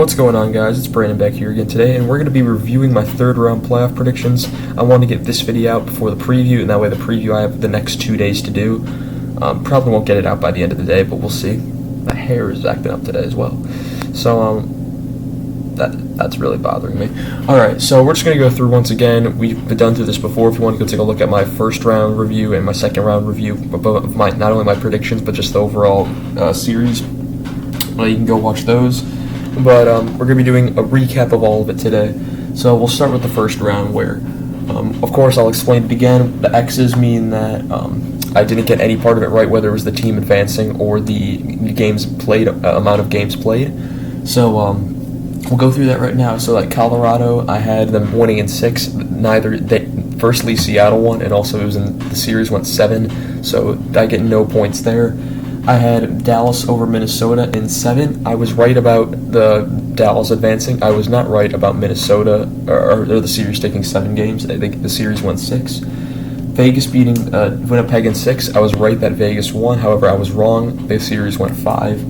What's going on, guys? It's Brandon back here again today, and we're going to be reviewing my third round playoff predictions. I want to get this video out before the preview, and that way the preview I have the next 2 days to do. Probably won't get it out by the end of the day, but we'll see. My hair is acting up today as well. So, that's really bothering me. Alright, so we're just going to go through once again. We've been done through this before. If you want to go take a look at my first round review and my second round review of not only my predictions, but just the overall series, you can go watch those. But we're going to be doing a recap of all of it today. So we'll start with the first round where, of course, I'll explain it again. The X's mean that I didn't get any part of it right, whether it was the team advancing or the games played, amount of games played. So we'll go through that right now. So like Colorado, I had them winning in 6. Firstly, Seattle won, and also it was in the series went 7. So I get no points there. I had Dallas over Minnesota in 7. I was right about the Dallas advancing. I was not right about Minnesota or the series taking 7 games. I think the series went 6. Vegas beating Winnipeg in 6. I was right that Vegas won. However, I was wrong. The series went 5.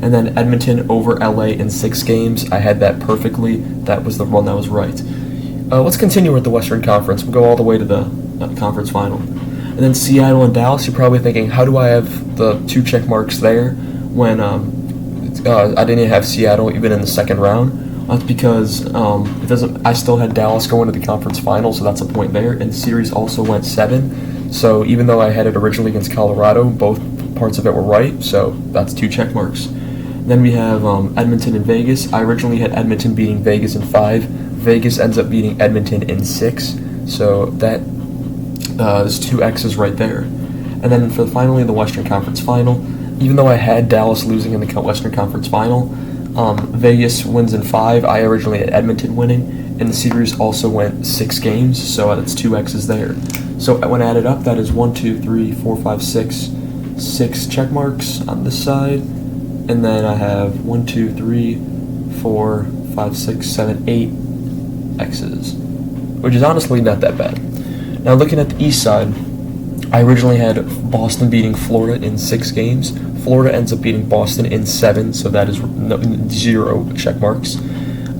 And then Edmonton over LA in 6 games. I had that perfectly. That was the one that was right. Let's continue with the Western Conference. We'll go all the way to the conference final. And then Seattle and Dallas, you're probably thinking, how do I have the 2 check marks there when I didn't have Seattle even in the second round? That's because it doesn't. I still had Dallas going to the conference final, so that's a point there. And the series also went 7. So even though I had it originally against Colorado, both parts of it were right. So that's 2 check marks. Then we have Edmonton and Vegas. I originally had Edmonton beating Vegas in 5. Vegas ends up beating Edmonton in 6. So that. There's 2 X's right there. And then for finally the Western Conference Final, even though I had Dallas losing in the Western Conference Final, Vegas wins in 5. I originally had Edmonton winning, and the series also went 6 games, so that's 2 X's there. So when added up, that is 1, 2, 3, 4, 5, 6 check marks on this side, and then I have 1, 2, 3, 4, 5, 6, 7, 8 X's, which is honestly not that bad. Now looking at the East side, I originally had Boston beating Florida in 6 games. Florida ends up beating Boston in 7, so that is 0 check marks.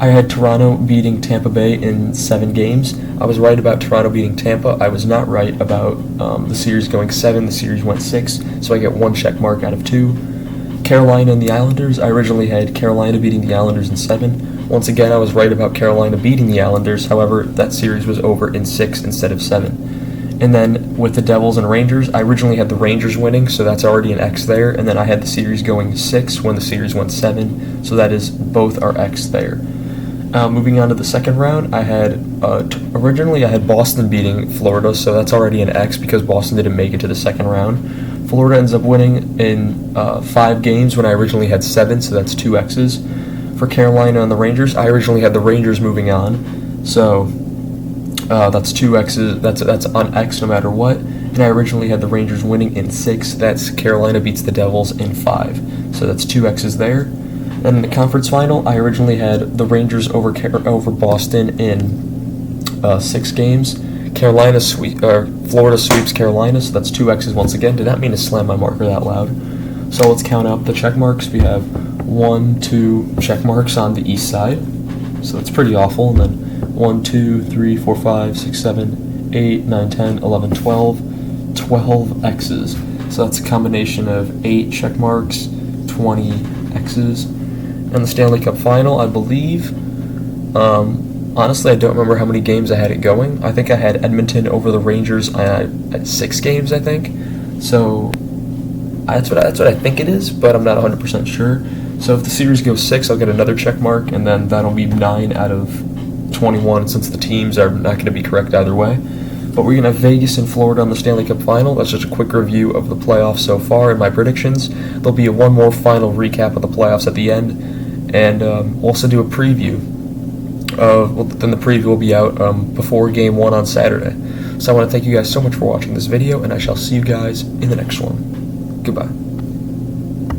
I had Toronto beating Tampa Bay in 7 games. I was right about Toronto beating Tampa. I was not right about the series going 7. The series went 6, so I get 1 check mark out of 2. Carolina and the Islanders, I originally had Carolina beating the Islanders in 7. Once again, I was right about Carolina beating the Islanders. However, that series was over in 6 instead of 7. And then with the Devils and Rangers, I originally had the Rangers winning, so that's already an X there. And then I had the series going 6 when the series went 7, so that is both are X there. Moving on to the second round, I had originally I had Boston beating Florida, so that's already an X because Boston didn't make it to the second round. Florida ends up winning in 5 games when I originally had 7, so that's 2 X's. For Carolina and the Rangers, I originally had the Rangers moving on, so that's 2 X's. That's on X no matter what. And I originally had the Rangers winning in 6. That's Carolina beats the Devils in 5, so that's 2 X's there. And in the conference final, I originally had the Rangers over Boston in 6 games. Florida sweeps Carolina, so that's 2 X's once again. Did not mean to slam my marker that loud. So let's count up the check marks. We have 1, 2 check marks on the east side, so that's pretty awful. And then 1, 2, 3, 4, 5, 6, 7, 8, 9, 10, 11, 12 X's. So that's a combination of 8 check marks, 20 X's. And the Stanley Cup Final, I believe, honestly, I don't remember how many games I had it going. I think I had Edmonton over the Rangers at 6 games, I think. So that's what I think it is, but I'm not 100% sure. So if the series goes 6, I'll get another check mark, and then that'll be 9 out of 21 since the teams are not going to be correct either way. But we're going to have Vegas and Florida on the Stanley Cup Final. That's just a quick review of the playoffs so far and my predictions. There'll be one more final recap of the playoffs at the end, and we'll also do a preview. Then the preview will be out before Game 1 on Saturday. So I want to thank you guys so much for watching this video, and I shall see you guys in the next one. Goodbye.